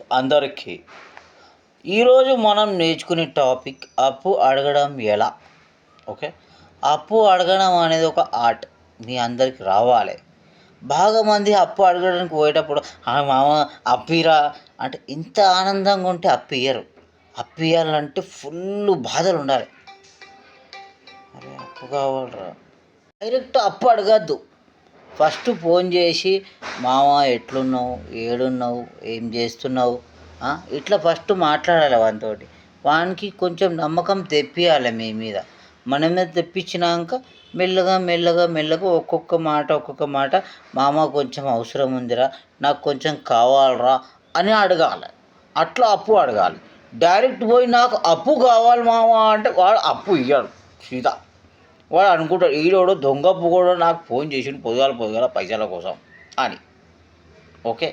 అందరికీ ఈరోజు మనం నేర్చుకునే టాపిక్ అప్పు అడగడం ఎలా. ఓకే, అప్పు అడగడం అనేది ఒక ఆర్ట్. మీ అందరికి రావాలి. బాగా మంది అప్పు అడగడానికి పోయేటప్పుడు మామ అప్పిరా అంటే ఇంత ఆనందంగా ఉంటే అప్పు ఇయ్యరు. అప్పు ఇవ్వాలంటే ఫుల్ బాధలు ఉండాలి. అరే అప్పు కావాలరా, డైరెక్ట్ అప్పు అడగద్దు. ఫస్ట్ ఫోన్ చేసి మామ ఎట్లున్నావు, ఏడున్నావు, ఏం చేస్తున్నావు, ఇట్లా ఫస్ట్ మాట్లాడాలి వానితోటి. వానికి కొంచెం నమ్మకం తెప్పియాలి మీ మీద. మన మీద తెప్పించినాక మెల్లగా మెల్లగా మెల్లగా ఒక్కొక్క మాట మామ కొంచెం అవసరం ఉందిరా, నాకు కొంచెం కావాలరా అని అడగాలి. అట్లా అప్పు అడగాలి. డైరెక్ట్ పోయి నాకు అప్పు కావాలి మామ అంటే వాడు అప్పు ఇయ్యాడు సీదా. వాడు అనుకుంటాడు ఈడోడు దొంగ అప్పు కూడా నాకు ఫోన్ చేసిండు పొద్దుగాల పైసల కోసం అని. ఓకే.